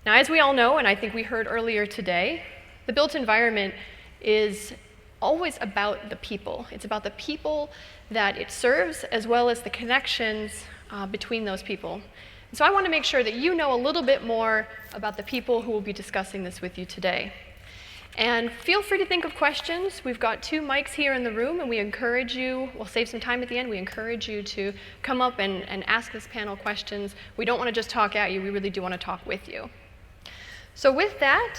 Now, as we all know, and I think we heard earlier today, the built environment is always about the people. It's about the people that it serves, as well as the connections between those people. And so I want to make sure that you know a little bit more about the people who will be discussing this with you today. And feel free to think of questions. We've got 2 mics here in the room, and we encourage you, we'll save some time at the end, we encourage you to come up and ask this panel questions. We don't want to just talk at you, we really do want to talk with you. So with that,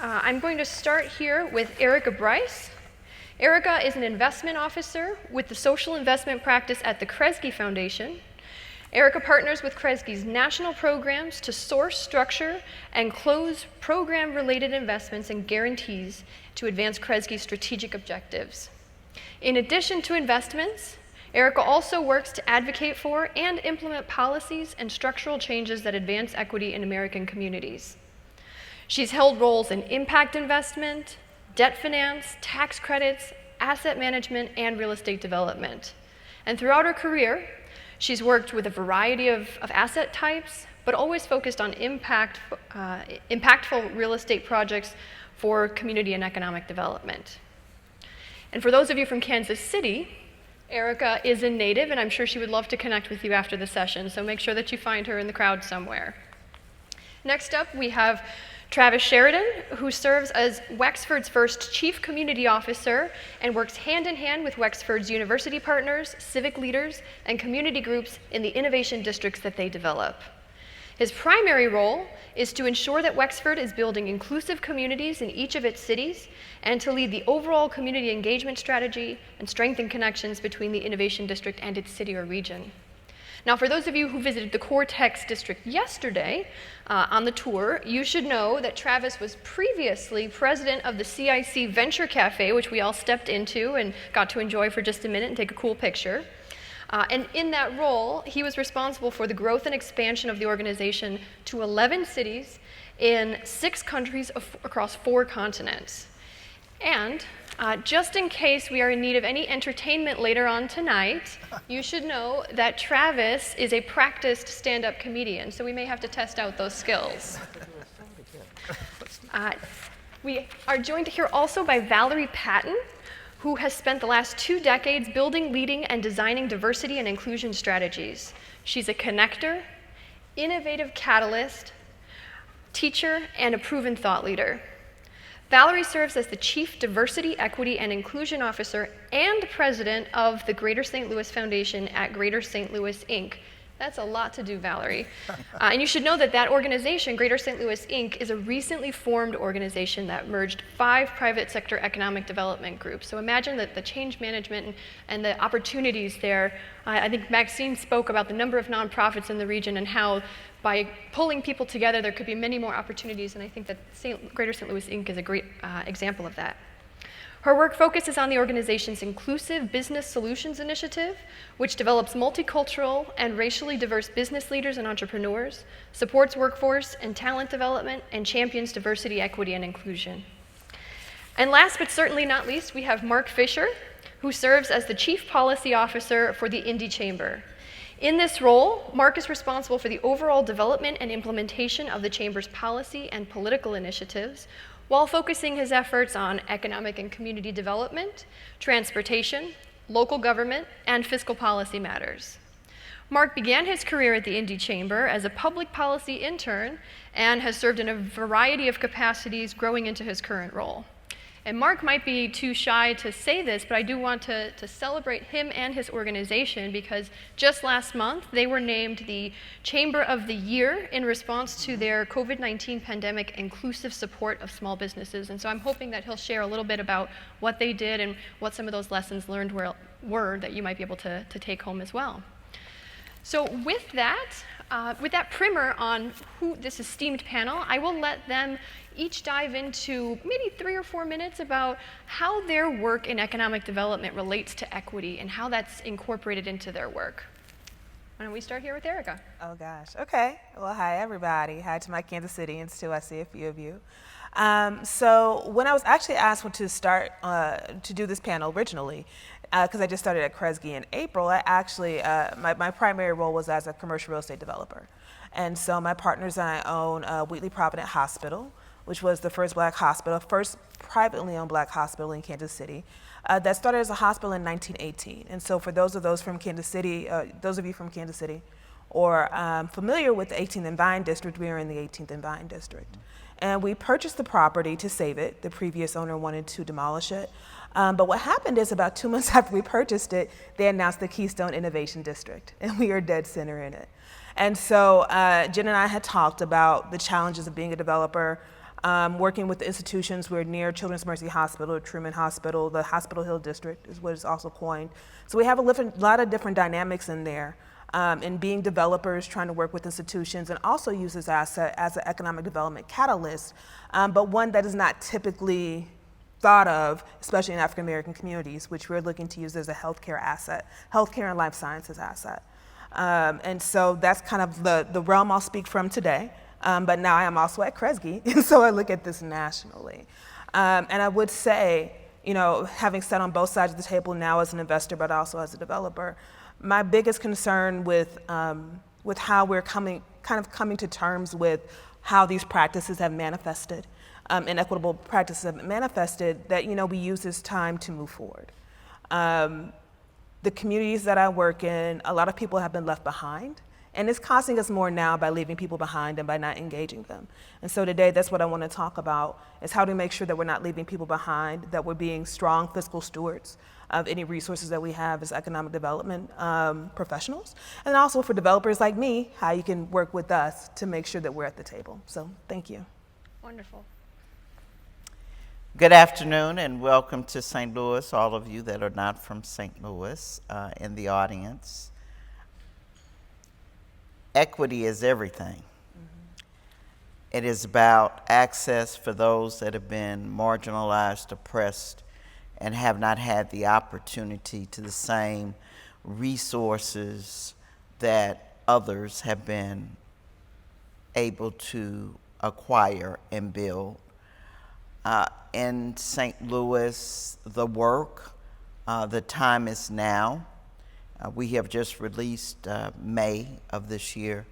I'm going to start here with Erica Bryce. Erica is an investment officer with the social investment practice at the Kresge Foundation. Erica partners with Kresge's national programs to source, structure, and close program-related investments and guarantees to advance Kresge's strategic objectives. In addition to investments, Erica also works to advocate for and implement policies and structural changes that advance equity in American communities. She's held roles in impact investment, debt finance, tax credits, asset management, and real estate development. And throughout her career, she's worked with a variety of asset types, but always focused on impactful real estate projects for community and economic development. And for those of you from Kansas City, Erica is a native, and I'm sure she would love to connect with you after the session, so make sure that you find her in the crowd somewhere. Next up, we have Travis Sheridan, who serves as Wexford's first Chief Community Officer and works hand in hand with Wexford's university partners, civic leaders, and community groups in the innovation districts that they develop. His primary role is to ensure that Wexford is building inclusive communities in each of its cities and to lead the overall community engagement strategy and strengthen connections between the innovation district and its city or region. Now, for those of you who visited the Cortex district yesterday on the tour, you should know that Travis was previously president of the CIC Venture Cafe, which we all stepped into and got to enjoy for just a minute and take a cool picture. And in that role, he was responsible for the growth and expansion of the organization to 11 cities in 6 countries across 4 continents. And just in case we are in need of any entertainment later on tonight, you should know that Travis is a practiced stand-up comedian, so we may have to test out those skills. We are joined here also by Valerie Patton, who has spent the last 2 decades building, leading, and designing diversity and inclusion strategies. She's a connector, innovative catalyst, teacher, and a proven thought leader. Valerie serves as the Chief Diversity, Equity, and Inclusion Officer and President of the Greater St. Louis Foundation at Greater St. Louis, Inc. That's a lot to do, Valerie. And you should know that that organization, Greater St. Louis, Inc., is a recently formed organization that merged 5 private sector economic development groups. So imagine that the change management and the opportunities there. I think Maxine spoke about the number of nonprofits in the region and how by pulling people together, there could be many more opportunities, and I think that Greater St. Louis, Inc. is a great example of that. Her work focuses on the organization's Inclusive Business Solutions Initiative, which develops multicultural and racially diverse business leaders and entrepreneurs, supports workforce and talent development, and champions diversity, equity, and inclusion. And last but certainly not least, we have Mark Fisher, who serves as the Chief Policy Officer for the Indy Chamber. In this role, Mark is responsible for the overall development and implementation of the Chamber's policy and political initiatives, while focusing his efforts on economic and community development, transportation, local government, and fiscal policy matters. Mark began his career at the Indy Chamber as a public policy intern and has served in a variety of capacities, growing into his current role. And Mark might be too shy to say this, but I do want to celebrate him and his organization, because just last month they were named the Chamber of the Year in response to their COVID-19 pandemic inclusive support of small businesses. And so I'm hoping that he'll share a little bit about what they did and what some of those lessons learned were that you might be able to take home as well. So with that primer on who this esteemed panel, I will let them each dive into maybe 3 or 4 minutes about how their work in economic development relates to equity and how that's incorporated into their work. Why don't we start here with Erica? Oh gosh, okay. Well, hi everybody. Hi to my Kansas Citians too, I see a few of you. So when I was actually asked to start to do this panel originally, because I just started at Kresge in April, I actually, my primary role was as a commercial real estate developer. And so my partners and I own Wheatley Provident Hospital, which was the first black hospital, first privately owned black hospital in Kansas City. That started as a hospital in 1918. And so for those of you from Kansas City, or familiar with the 18th and Vine District, we are in the 18th and Vine District. And we purchased the property to save it. The previous owner wanted to demolish it. But what happened is about 2 months after we purchased it, they announced the Keystone Innovation District, and we are dead center in it. And so Jen and I had talked about the challenges of being a developer, working with the institutions. We're near Children's Mercy Hospital, Truman Hospital, the Hospital Hill District is what it's also coined. So we have a lot of different dynamics in there. In being developers, trying to work with institutions, and also use this asset as an economic development catalyst, but one that is not typically thought of, especially in African American communities, which we're looking to use as a healthcare asset, healthcare and life sciences asset. And so that's kind of the realm I'll speak from today. But now I am also at Kresge, and so I look at this nationally. And I would say, having sat on both sides of the table now as an investor, but also as a developer, my biggest concern with how we're coming to terms with how these practices have manifested, inequitable practices have manifested, that we use this time to move forward. The communities that I work in, a lot of people have been left behind, and it's costing us more now by leaving people behind and by not engaging them. And so today, that's what I want to talk about, is how to make sure that we're not leaving people behind, that we're being strong fiscal stewards of any resources that we have as economic development professionals, and also for developers like me, how you can work with us to make sure that we're at the table. So thank you. Wonderful. Good afternoon and welcome to St. Louis, all of you that are not from St. Louis in the audience. Equity is everything. It is about access for those that have been marginalized, oppressed, and have not had the opportunity to the same resources that others have been able to acquire and build. In St. Louis, the time is now. We have just released May of this year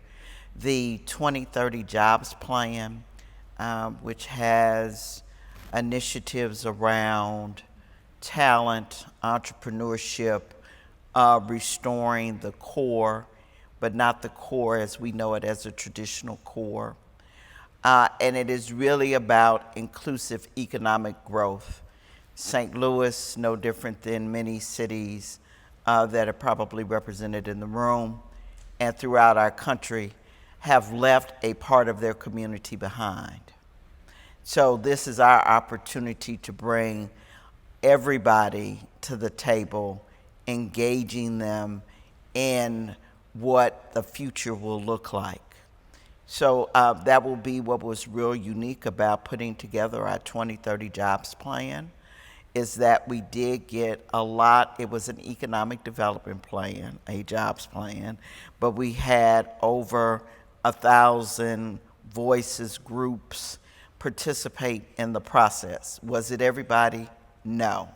the 2030 Jobs Plan, which has initiatives around talent, entrepreneurship, restoring the core, but not the core as we know it as a traditional core. And it is really about inclusive economic growth. St. Louis, no different than many cities that are probably represented in the room and throughout our country, have left a part of their community behind. So this is our opportunity to bring everybody to the table, engaging them in what the future will look like. So that will be what was real unique about putting together our 2030 Jobs Plan, is that we did get a lot. It was an economic development plan, a jobs plan, but we had over 1,000 voices, groups participate in the process. Was it everybody? No.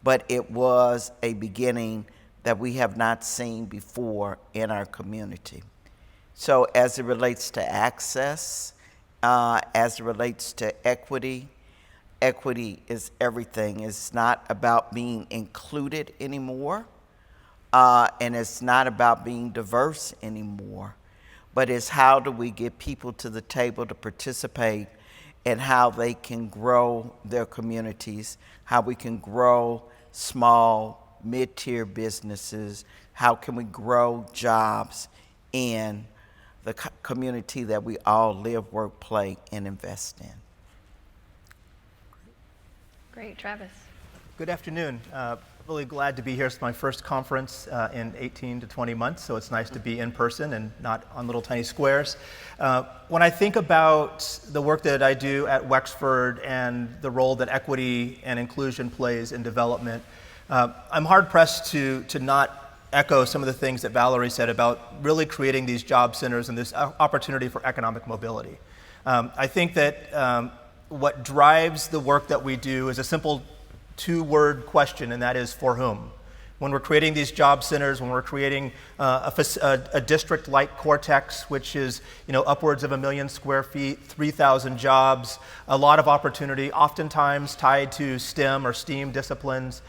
But it was a beginning that we have not seen before in our community. So as it relates to access, as it relates to equity, equity is everything. It's not about being included anymore, and it's not about being diverse anymore, but it's how do we get people to the table to participate and how they can grow their communities, how we can grow small, mid-tier businesses, how can we grow jobs in the community that we all live, work, play, and invest in. Great, Travis. Good afternoon. Really glad to be here. It's my first conference in 18 to 20 months, so it's nice to be in person and not on little tiny squares. When I think about the work that I do at Wexford and the role that equity and inclusion plays in development, I'm hard-pressed to not echo some of the things that Valerie said about really creating these job centers and this opportunity for economic mobility. I think that what drives the work that we do is a simple two-word question, and that is for whom. When we're creating these job centers, when we're creating a district like Cortex, which is upwards of 1 million square feet, 3,000 jobs, a lot of opportunity, oftentimes tied to STEM or STEAM disciplines,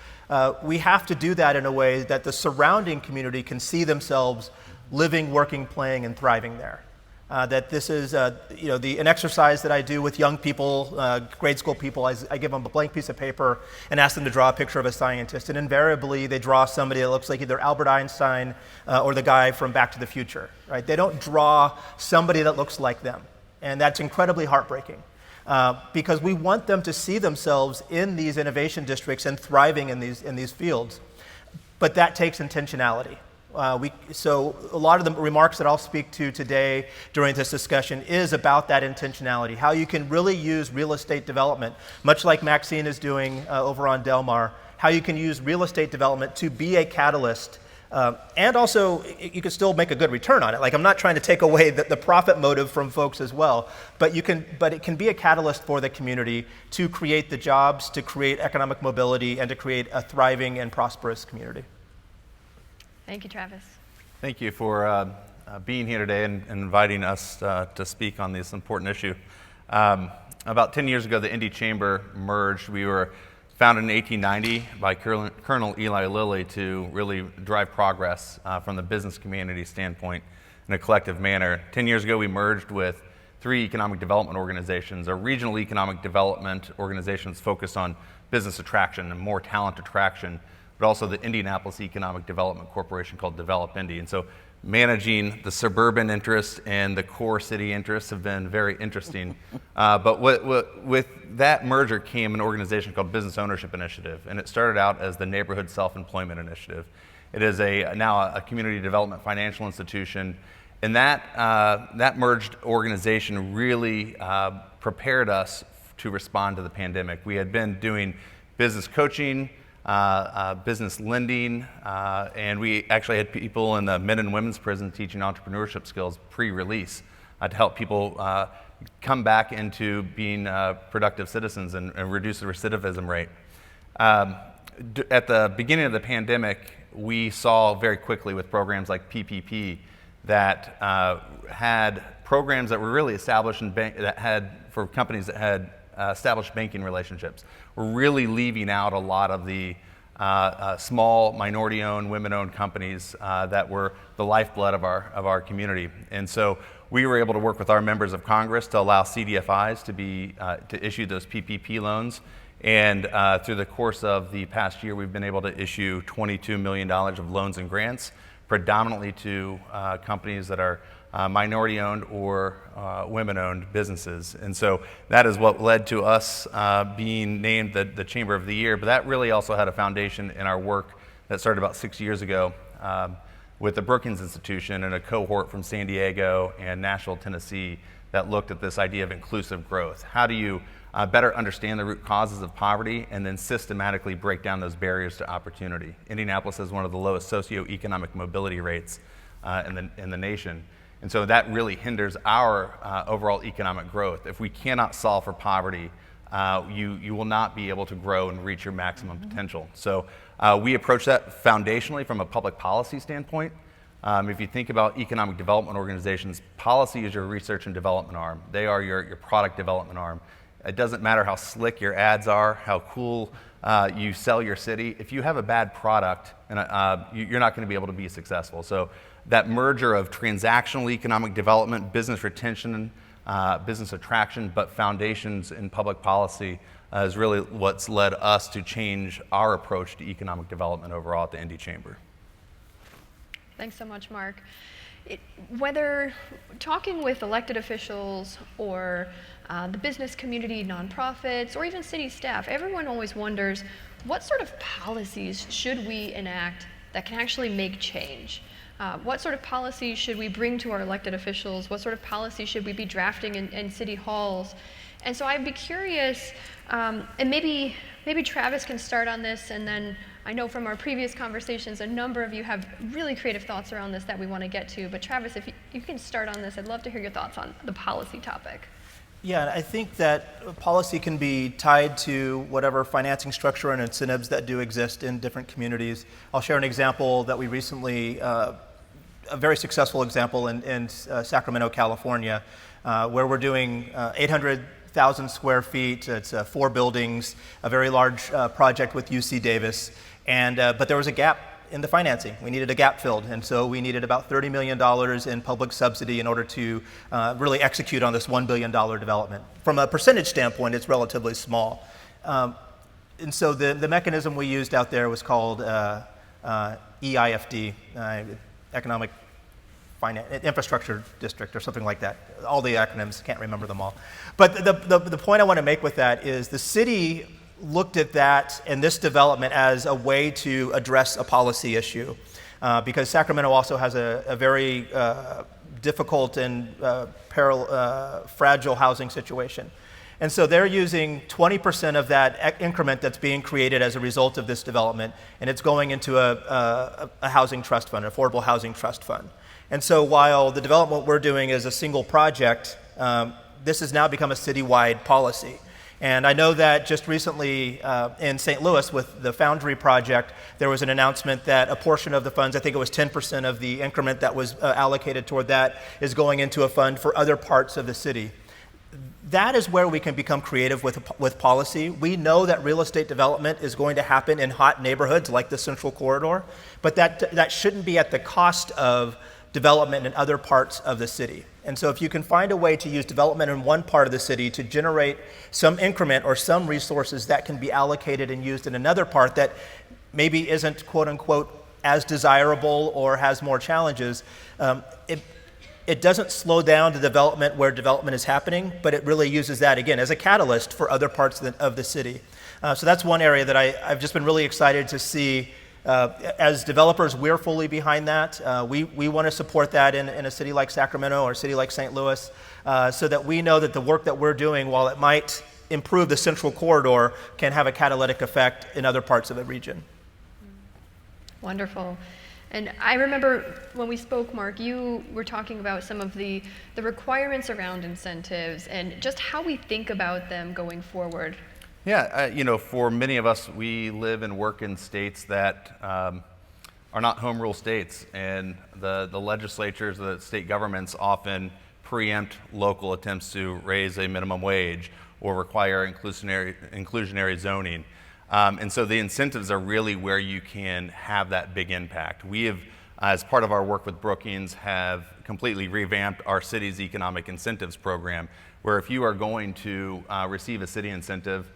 we have to do that in a way that the surrounding community can see themselves living, working, playing, and thriving there. That this is, an exercise that I do with young people, grade school people. I give them a blank piece of paper and ask them to draw a picture of a scientist, and invariably they draw somebody that looks like either Albert Einstein or the guy from Back to the Future, right? They don't draw somebody that looks like them, and that's incredibly heartbreaking because we want them to see themselves in these innovation districts and thriving in these fields, but that takes intentionality. So a lot of the remarks that I'll speak to today during this discussion is about that intentionality, how you can really use real estate development, much like Maxine is doing over on Del Mar, how you can use real estate development to be a catalyst, and also you can still make a good return on it. Like, I'm not trying to take away the profit motive from folks as well, but it can be a catalyst for the community to create the jobs, to create economic mobility, and to create a thriving and prosperous community. Thank you, Travis. Thank you for being here today and inviting us to speak on this important issue. About 10 years ago, the Indy Chamber merged. We were founded in 1890 by Colonel Eli Lilly to really drive progress from the business community standpoint in a collective manner. 10 years ago, we merged with 3 economic development organizations, or regional economic development organizations focused on business attraction and more talent attraction, but also the Indianapolis Economic Development Corporation called Develop Indy. And so managing the suburban interests and the core city interests have been very interesting. But with that merger came an organization called Business Ownership Initiative, and it started out as the Neighborhood Self-Employment Initiative. It is now a community development financial institution, and that merged organization really prepared us to respond to the pandemic. We had been doing business coaching, business lending, and we actually had people in the men and women's prison teaching entrepreneurship skills pre-release to help people come back into being productive citizens and reduce the recidivism rate. At the beginning of the pandemic, we saw very quickly with programs like PPP that had programs that were really established for companies that had established banking relationships. We're really leaving out a lot of the small minority-owned, women-owned companies that were the lifeblood of our community. And so we were able to work with our members of Congress to allow CDFIs to issue those PPP loans. And through the course of the past year, we've been able to issue $22 million of loans and grants, predominantly to companies that are minority-owned or women-owned businesses. And so that is what led to us being named the Chamber of the Year. But that really also had a foundation in our work that started about 6 years ago with the Brookings Institution and a cohort from San Diego and Nashville, Tennessee, that looked at this idea of inclusive growth. How do you better understand the root causes of poverty and then systematically break down those barriers to opportunity? Indianapolis has one of the lowest socioeconomic mobility rates in the nation. And so that really hinders our overall economic growth. If we cannot solve for poverty, you will not be able to grow and reach your maximum potential. So we approach that foundationally from a public policy standpoint. If you think about economic development organizations, policy is your research and development arm. They are your product development arm. It doesn't matter how slick your ads are, how cool you sell your city. If you have a bad product, you're not going to be able to be successful. So that merger of transactional economic development, business retention, business attraction, but foundations in public policy is really what's led us to change our approach to economic development overall at the Indy Chamber. Thanks so much, Mark. Whether talking with elected officials or the business community, nonprofits, or even city staff, everyone always wonders, what sort of policies should we enact that can actually make change? What sort of policies should we bring to our elected officials? What sort of policies should we be drafting in city halls? And so I'd be curious, and maybe Travis can start on this, and then I know from our previous conversations, a number of you have really creative thoughts around this that we want to get to. But Travis, if you can start on this, I'd love to hear your thoughts on the policy topic. Yeah, I think that policy can be tied to whatever financing structure and incentives that do exist in different communities. I'll share an example that we recently, a very successful example in Sacramento, California, where we're doing 800,000 square feet. It's 4 buildings, a very large project with UC Davis. But there was a gap in the financing. We needed a gap filled, and so we needed about $30 million in public subsidy in order to really execute on this $1 billion development. From a percentage standpoint, it's relatively small. And so the mechanism we used out there was called EIFD, Economic Infrastructure District or something like that. All the acronyms, can't remember them all. But the point I want to make with that is the city looked at that and this development as a way to address a policy issue, because Sacramento also has a very difficult and fragile housing situation. And so they're using 20% of that increment that's being created as a result of this development, and it's going into a housing trust fund, an affordable housing trust fund. And so while the development we're doing is a single project, this has now become a citywide policy. And I know that just recently in St. Louis with the Foundry project, there was an announcement that a portion of the funds, I think it was 10% of the increment that was allocated toward that, is going into a fund for other parts of the city. That is where we can become creative with policy. We know that real estate development is going to happen in hot neighborhoods like the Central Corridor, but that shouldn't be at the cost of development in other parts of the city. And so if you can find a way to use development in one part of the city to generate some increment or some resources that can be allocated and used in another part that maybe isn't quote unquote as desirable or has more challenges, it doesn't slow down the development where development is happening, but it really uses that again as a catalyst for other parts of the city. So that's one area that I've just been really excited to see. As developers, we're fully behind that. We want to support that in a city like Sacramento or a city like St. Louis, so that we know that the work that we're doing, while it might improve the Central Corridor, can have a catalytic effect in other parts of the region. Wonderful. And I remember when we spoke, Mark, you were talking about some of the requirements around incentives and just how we think about them going forward. Yeah, for many of us, we live and work in states that are not home rule states, and the legislatures, the state governments often preempt local attempts to raise a minimum wage or require inclusionary zoning. And so the incentives are really where you can have that big impact. We have, as part of our work with Brookings, have completely revamped our city's economic incentives program, where if you are going to receive a city incentive,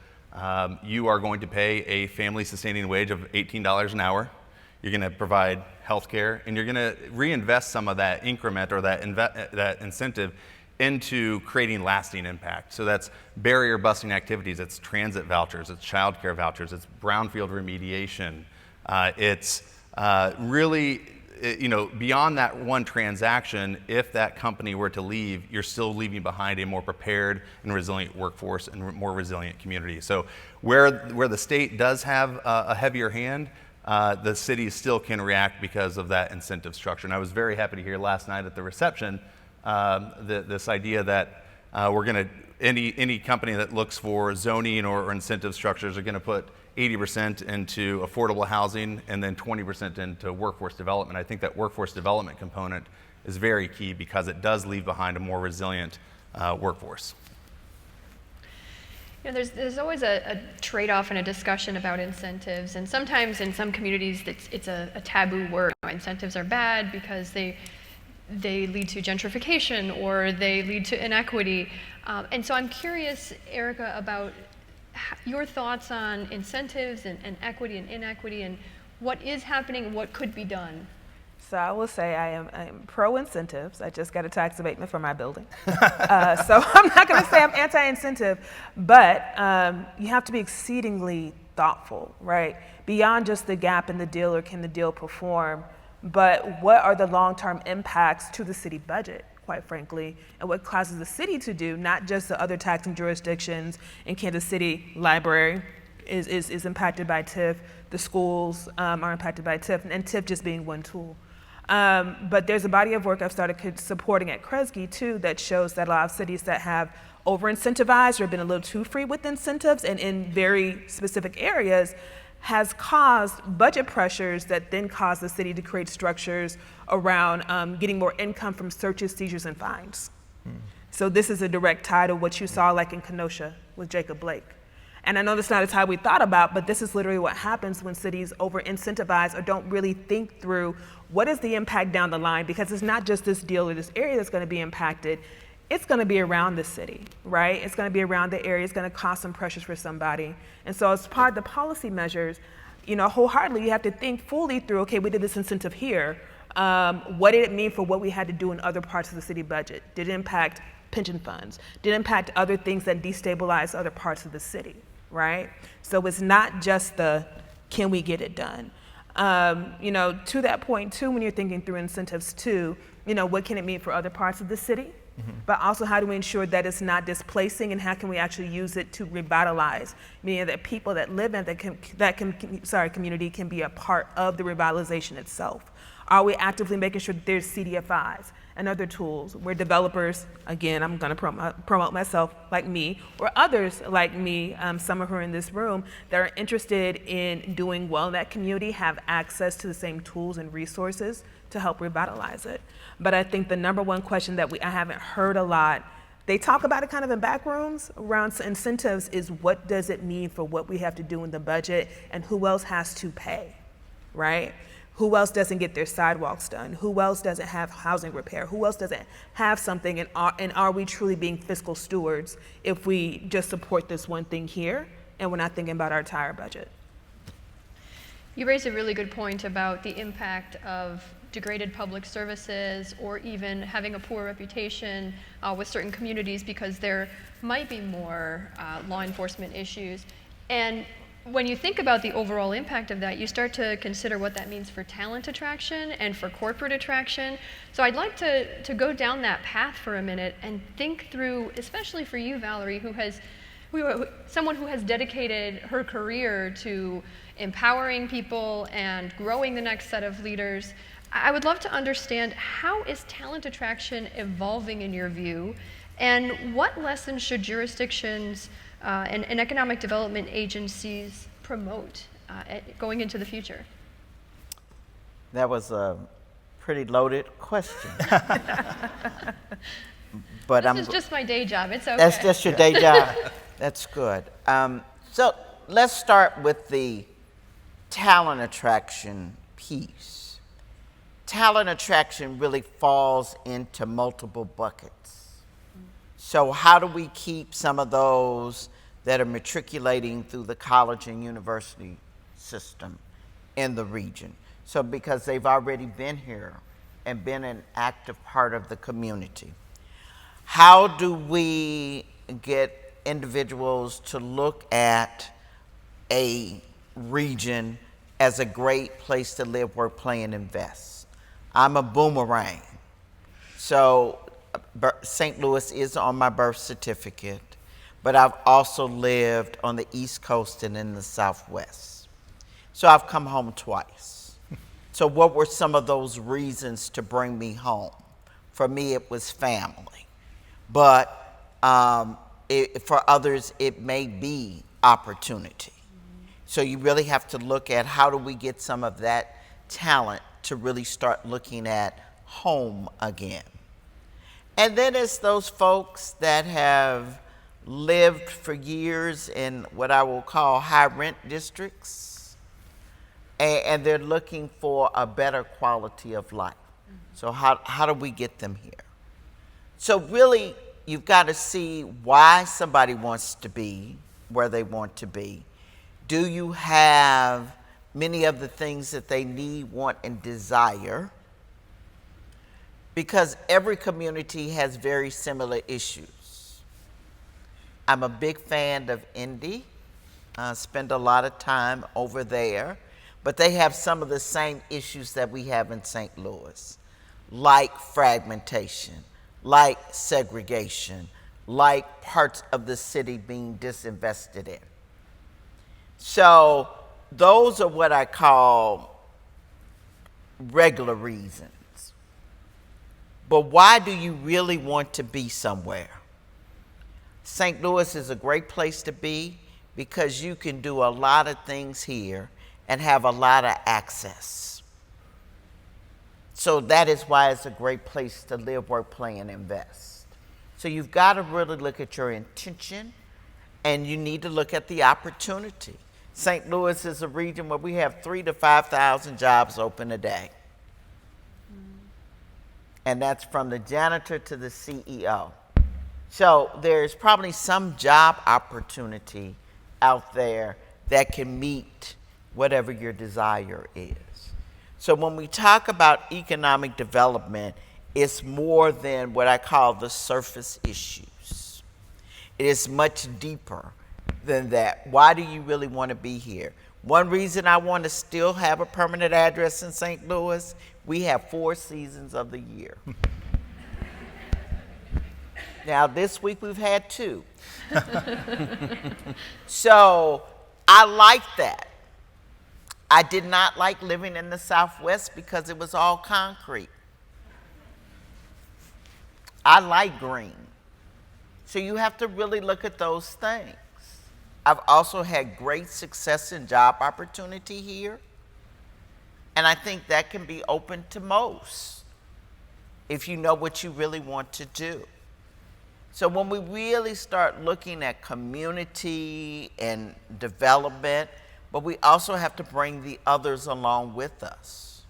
you are going to pay a family sustaining wage of $18 an hour. You're going to provide health care, and you're going to reinvest some of that increment or that incentive into creating lasting impact. So that's barrier busting activities, it's transit vouchers, it's child care vouchers, it's brownfield remediation. It's really, beyond that one transaction, if that company were to leave, you're still leaving behind a more prepared and resilient workforce and more resilient community. So where the state does have a heavier hand, the city still can react because of that incentive structure. And I was very happy to hear last night at the reception this idea that we're going to, any company that looks for zoning or incentive structures are going to put 80% into affordable housing and then 20% into workforce development. I think that workforce development component is very key because it does leave behind a more resilient workforce. There's always a trade-off and a discussion about incentives, and sometimes in some communities it's a taboo word. Incentives are bad because they lead to gentrification or they lead to inequity. And so I'm curious, Erica, about your thoughts on incentives and equity and inequity and what is happening and what could be done. So I will say I am pro incentives. I just got a tax abatement for my building. So I'm not going to say I'm anti-incentive, but you have to be exceedingly thoughtful, right? Beyond just the gap in the deal or can the deal perform, but what are the long-term impacts to the city budget, quite frankly, and what causes the city to do, not just the other taxing jurisdictions. In Kansas City, library is impacted by TIF, the schools are impacted by TIF, and TIF just being one tool. But there's a body of work I've started supporting at Kresge too that shows that a lot of cities that have over-incentivized or been a little too free with incentives and in very specific areas has caused budget pressures that then cause the city to create structures around getting more income from searches, seizures, and fines. So this is a direct tie to what you saw like in Kenosha with Jacob Blake. And I know that's not a tie we thought about, but this is literally what happens when cities over-incentivize or don't really think through what is the impact down the line, because it's not just this deal or this area that's going to be impacted. It's going to be around the city, right? It's going to be around the area. It's going to cause some pressures for somebody. And so as part of the policy measures, wholeheartedly, you have to think fully through, okay, we did this incentive here. What did it mean for what we had to do in other parts of the city budget? Did it impact pension funds? Did it impact other things that destabilize other parts of the city, right? So it's not just the, can we get it done? To that point too, when you're thinking through incentives too, what can it mean for other parts of the city? But also how do we ensure that it's not displacing, and how can we actually use it to revitalize, meaning that people that live in community can be a part of the revitalization itself? Are we actively making sure that there's CDFIs and other tools where developers, again, I'm going to promote myself like me, or others like me, some of who are in this room, that are interested in doing well in that community have access to the same tools and resources to help revitalize it. But I think the number one question that I haven't heard a lot, they talk about it kind of in back rooms around incentives, is what does it mean for what we have to do in the budget, and who else has to pay, right? Who else doesn't get their sidewalks done? Who else doesn't have housing repair? Who else doesn't have something? And are we truly being fiscal stewards if we just support this one thing here and we're not thinking about our entire budget? You raised a really good point about the impact of degraded public services, or even having a poor reputation with certain communities because there might be more law enforcement issues. And when you think about the overall impact of that, you start to consider what that means for talent attraction and for corporate attraction. So I'd like to go down that path for a minute and think through, especially for you, Valerie, someone who has dedicated her career to empowering people and growing the next set of leaders. I would love to understand, how is talent attraction evolving in your view, and what lessons should jurisdictions and economic development agencies promote going into the future? That was a pretty loaded question. But this is just my day job. It's okay. That's just your day job. That's good. So let's start with the talent attraction piece. Talent attraction really falls into multiple buckets. So how do we keep some of those that are matriculating through the college and university system in the region? So because they've already been here and been an active part of the community. How do we get individuals to look at a region as a great place to live, work, play, and invest? I'm a boomerang. So St. Louis is on my birth certificate, but I've also lived on the East Coast and in the Southwest. So I've come home twice. So what were some of those reasons to bring me home? For me, it was family. But for others, it may be opportunity. So you really have to look at, how do we get some of that talent to really start looking at home again. And then it's those folks that have lived for years in what I will call high rent districts, and they're looking for a better quality of life. So how do we get them here? So really, you've got to see why somebody wants to be where they want to be. Do you have many of the things that they need, want, and desire? Because every community has very similar issues. I'm a big fan of Indy. Spend a lot of time over there. But they have some of the same issues that we have in St. Louis, like fragmentation, like segregation, like parts of the city being disinvested in. So those are what I call regular reasons. But why do you really want to be somewhere? St. Louis is a great place to be because you can do a lot of things here and have a lot of access. So that is why it's a great place to live, work, play, and invest. So you've got to really look at your intention, and you need to look at the opportunity. St. Louis is a region where we have 3,000 to 5,000 jobs open a day. And that's from the janitor to the CEO. So there's probably some job opportunity out there that can meet whatever your desire is. So when we talk about economic development, it's more than what I call the surface issues. It is much deeper than that. Why do you really want to be here? One reason I want to still have a permanent address in St. Louis, we have 4 seasons of the year. Now, this week we've had 2. So I like that. I did not like living in the Southwest because it was all concrete. I like green. So you have to really look at those things. I've also had great success in job opportunity here. And I think that can be open to most if you know what you really want to do. So when we really start looking at community and development, but we also have to bring the others along with us.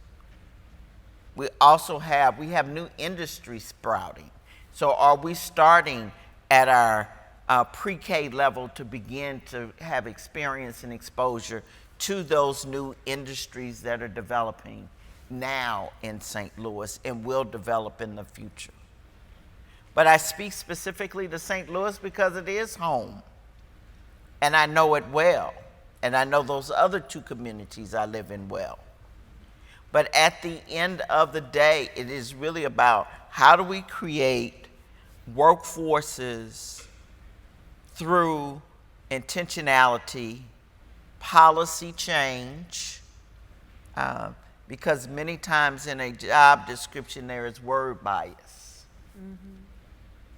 We have new industry sprouting. So are we starting at our pre-K level to begin to have experience and exposure to those new industries that are developing now in St. Louis and will develop in the future? But I speak specifically to St. Louis because it is home, and I know it well, and I know those other 2 communities I live in well. But at the end of the day, it is really about how do we create workforces through intentionality, policy change, because many times in a job description there is word bias.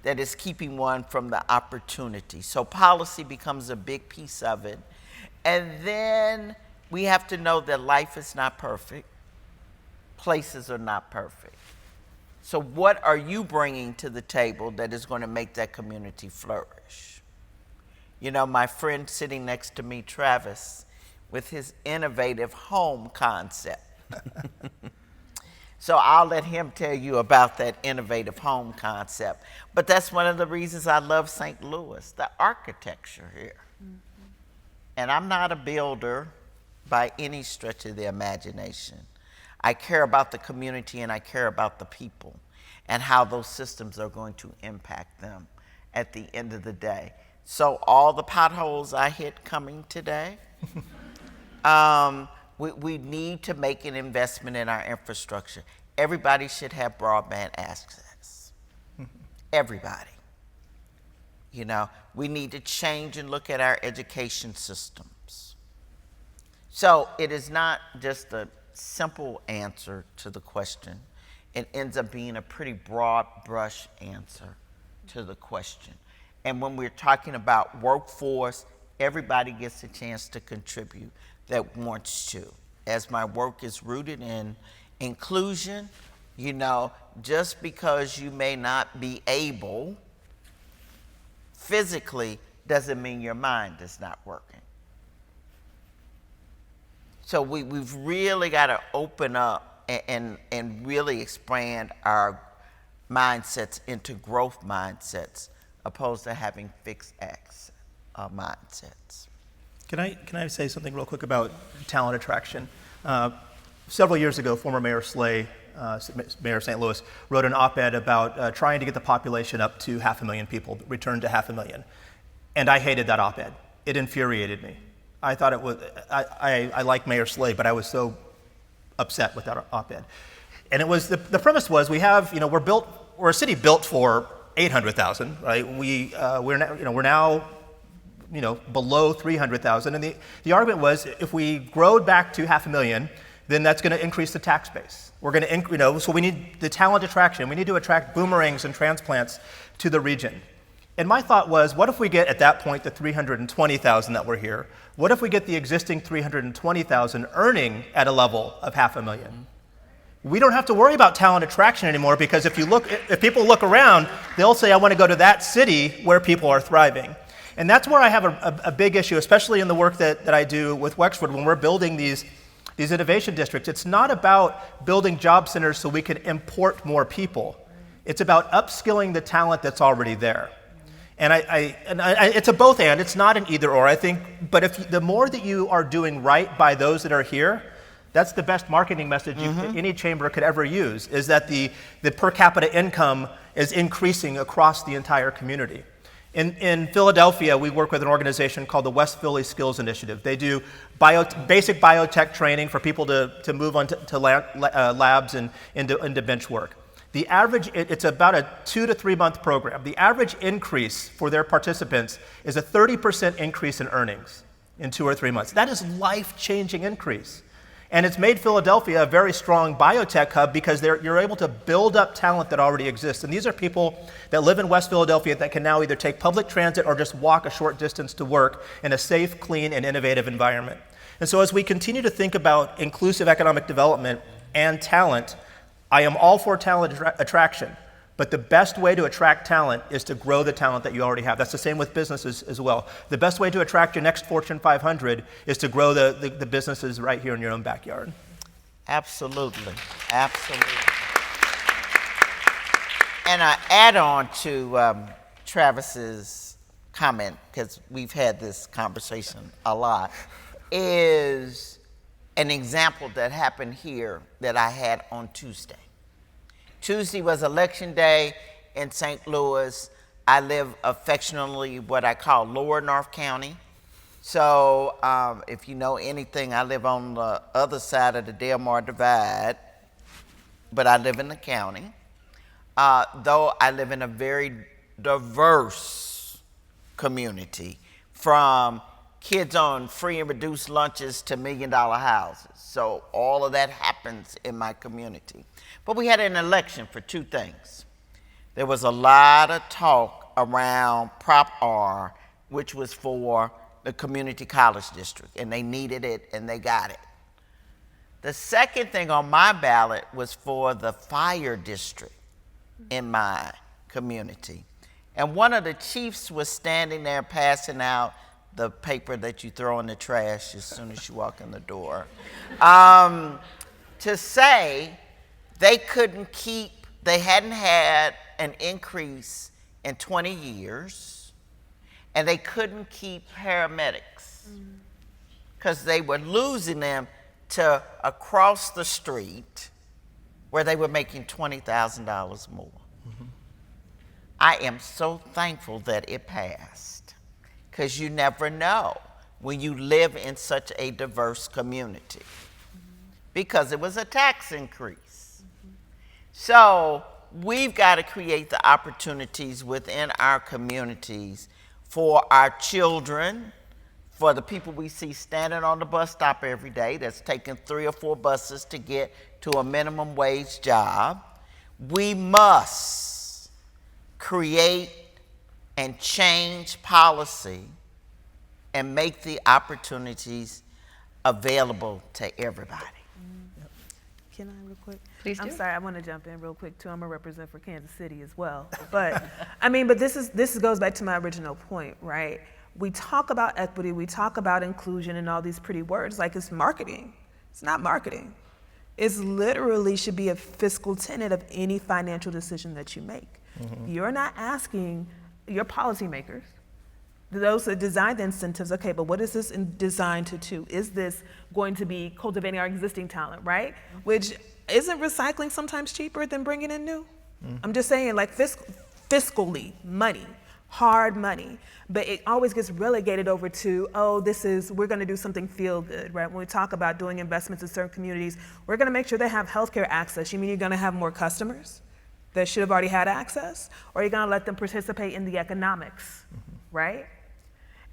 That is keeping one from the opportunity. So policy becomes a big piece of it. And then we have to know that life is not perfect. Places are not perfect. So what are you bringing to the table that is going to make that community flourish? You know, my friend sitting next to me, Travis, with his innovative home concept. So I'll let him tell you about that innovative home concept. But that's one of the reasons I love St. Louis, the architecture here. And I'm not a builder by any stretch of the imagination. I care about the community and I care about the people and how those systems are going to impact them at the end of the day. So all the potholes I hit coming today, we need to make an investment in our infrastructure. Everybody should have broadband access. Everybody. You know, we need to change and look at our education systems. So it is not just a simple answer to the question. It ends up being a pretty broad brush answer to the question. And when we're talking about workforce, everybody gets a chance to contribute that wants to. As my work is rooted in inclusion, you know, just because you may not be able physically doesn't mean your mind is not working. So we've really got to open up and really expand our mindsets into growth mindsets opposed to having fixed mindsets. Can I say something real quick about talent attraction? Several years ago, former Mayor Slay, Mayor of St. Louis, wrote an op-ed about trying to get the population up to 500,000 people, return to 500,000. And I hated that op-ed. It infuriated me. I thought it was, I like Mayor Slay, but I was so upset with that op-ed. And it was, the premise was we have, we're a city built for 800,000, right? We're now below 300,000. And the argument was if we growed back to 500,000, then that's going to increase the tax base. We're going to, so we need the talent attraction. We need to attract boomerangs and transplants to the region. And my thought was, what if we get, at that point, the 320,000 that were here? What if we get the existing 320,000 earning at a level of $500,000? We don't have to worry about talent attraction anymore, because if people look around, they'll say, I want to go to that city where people are thriving. And that's where I have a big issue, especially in the work that I do with Wexford when we're building these innovation districts. It's not about building job centers so we can import more people. It's about upskilling the talent that's already there. And it's a both and. It's not an either or, I think. But the more that you are doing right by those that are here, that's the best marketing message any chamber could ever use, is that the per capita income is increasing across the entire community. In Philadelphia, we work with an organization called the West Philly Skills Initiative. They do basic biotech training for people to move on to labs and into bench work. The average, it's about a 2 to 3 month program. The average increase for their participants is a 30% increase in earnings in 2 or 3 months. That is life-changing increase. And it's made Philadelphia a very strong biotech hub because you're able to build up talent that already exists. And these are people that live in West Philadelphia that can now either take public transit or just walk a short distance to work in a safe, clean, and innovative environment. And so as we continue to think about inclusive economic development and talent, I am all for talent attraction. But the best way to attract talent is to grow the talent that you already have. That's the same with businesses as well. The best way to attract your next Fortune 500 is to grow the businesses right here in your own backyard. Absolutely. Absolutely. And I add on to Travis's comment, because we've had this conversation a lot, is an example that happened here that I had on Tuesday. Tuesday was election day in St. Louis. I live affectionately what I call Lower North County. So if you know anything, I live on the other side of the Del Mar Divide, but I live in the county. Though I live in a very diverse community, from kids on free and reduced lunches to $1 million houses. So all of that happens in my community. But we had an election for two things. There was a lot of talk around Prop R, which was for the community college district, and they needed it and they got it. The second thing on my ballot was for the fire district in my community. And one of the chiefs was standing there passing out the paper that you throw in the trash as soon as you walk in the door, to say they hadn't had an increase in 20 years, and they couldn't keep paramedics because they were losing them to across the street where they were making $20,000 more. I am so thankful that it passed, because you never know when you live in such a diverse community, because it was a tax increase. So we've got to create the opportunities within our communities for our children, for the people we see standing on the bus stop every day that's taking 3 or 4 buses to get to a minimum wage job. We must create and change policy and make the opportunities available to everybody. Can I real quick? Please do. I'm sorry, I want to jump in real quick too. I'm gonna represent for Kansas City as well. But I mean, but this goes back to my original point, right? We talk about equity, we talk about inclusion and all these pretty words like it's marketing. It's not marketing. It's literally should be a fiscal tenet of any financial decision that you make. You're not asking your policymakers, those that design the incentives, okay, but what is this designed to do? Is this going to be cultivating our existing talent, right? Which isn't recycling sometimes cheaper than bringing in new? I'm just saying, like fiscally, money, hard money, but it always gets relegated over to, oh, we're gonna do something feel good, right? When we talk about doing investments in certain communities, we're gonna make sure they have healthcare access. You mean you're gonna have more customers that should have already had access, or you're gonna let them participate in the economics, right?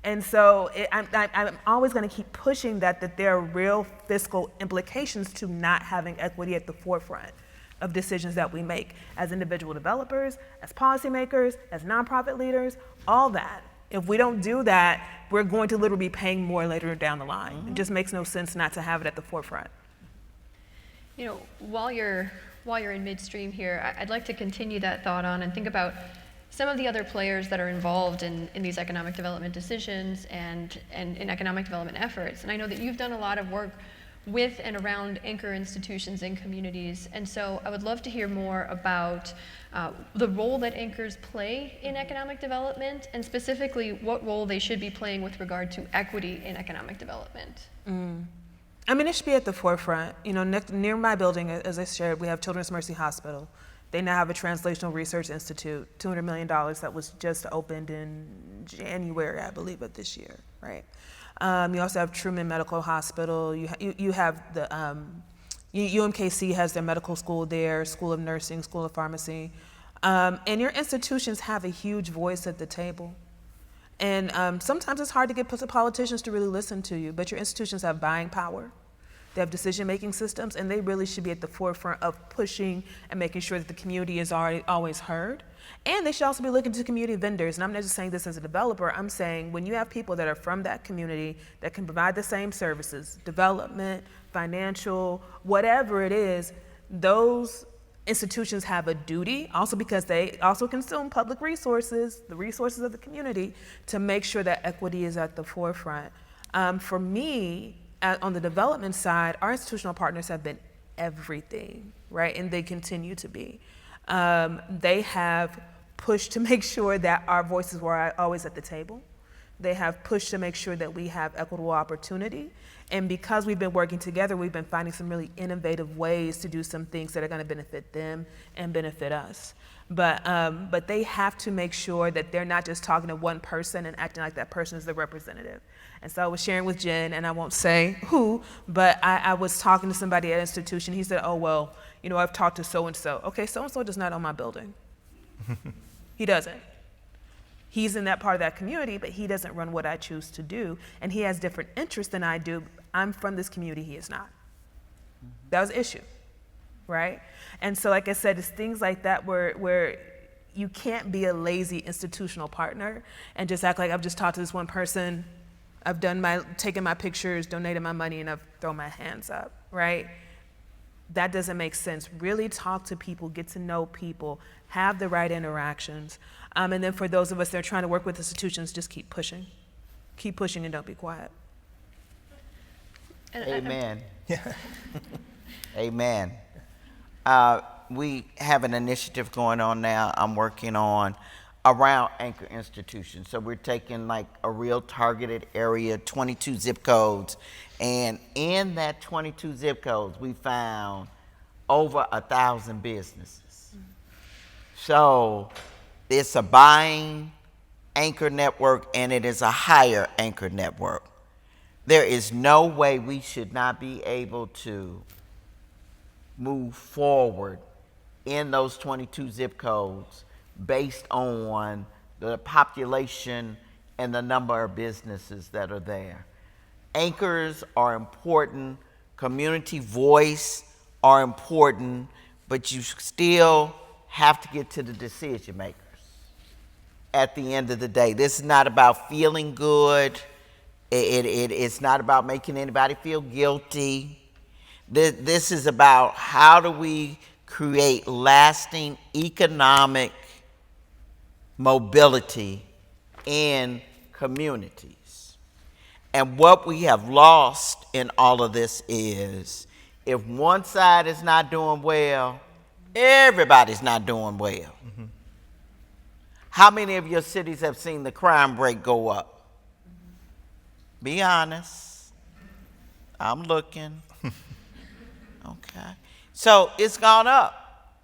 And so I'm always going to keep pushing that there are real fiscal implications to not having equity at the forefront of decisions that we make as individual developers, as policymakers, as nonprofit leaders, all that. If we don't do that, we're going to literally be paying more later down the line. It just makes no sense not to have it at the forefront. You know, while you're in midstream here, I'd like to continue that thought on and think about some of the other players that are involved in these economic development decisions and in economic development efforts. And I know that you've done a lot of work with and around anchor institutions and communities. And so I would love to hear more about the role that anchors play in economic development, and specifically what role they should be playing with regard to equity in economic development. I mean, it should be at the forefront. You know, near my building, as I shared, we have Children's Mercy Hospital. They now have a Translational Research Institute, $200 million that was just opened in January, I believe, of this year, right? You also have Truman Medical Hospital. You have the UMKC has their medical school there, School of Nursing, School of Pharmacy. And your institutions have a huge voice at the table. And sometimes it's hard to get politicians to really listen to you, but your institutions have buying power. They have decision-making systems, and they really should be at the forefront of pushing and making sure that the community is always heard. And they should also be looking to community vendors. And I'm not just saying this as a developer. I'm saying when you have people that are from that community that can provide the same services, development, financial, whatever it is, those institutions have a duty, also because they also consume public resources, the resources of the community, to make sure that equity is at the forefront. For me, on the development side, our institutional partners have been everything, right? And they continue to be. They have pushed to make sure that our voices were always at the table. They have pushed to make sure that we have equitable opportunity. And because we've been working together, we've been finding some really innovative ways to do some things that are going to benefit them and benefit us. But they have to make sure that they're not just talking to one person and acting like that person is the representative. And so I was sharing with Jen, and I won't say who, but I was talking to somebody at an institution. He said, oh, well, you know, I've talked to so-and-so. Okay, so-and-so does not own my building. He doesn't. He's in that part of that community, but he doesn't run what I choose to do. And he has different interests than I do. I'm from this community, he is not. That was an issue, right? And so, like I said, it's things like that where you can't be a lazy institutional partner and just act like I've just talked to this one person, I've taken my pictures, donated my money, and I've thrown my hands up, right? That doesn't make sense. Really talk to people, get to know people, have the right interactions. And then for those of us that are trying to work with institutions, just keep pushing. Keep pushing and don't be quiet. Amen. Amen. We have an initiative going on now I'm working on around anchor institutions. So we're taking like a real targeted area, 22 zip codes. And in that 22 zip codes, we found over 1,000 businesses. So it's a buying anchor network and it is a hire anchor network. There is no way we should not be able to move forward in those 22 zip codes based on the population and the number of businesses that are there. Anchors are important, community voice are important, but you still have to get to the decision makers at the end of the day. This is not about feeling good. It's not about making anybody feel guilty. This is about how do we create lasting economic mobility in communities. And what we have lost in all of this is if one side is not doing well, everybody's not doing well. Mm-hmm. How many of your cities have seen the crime rate go up? Be honest. I'm looking. Okay. So it's gone up.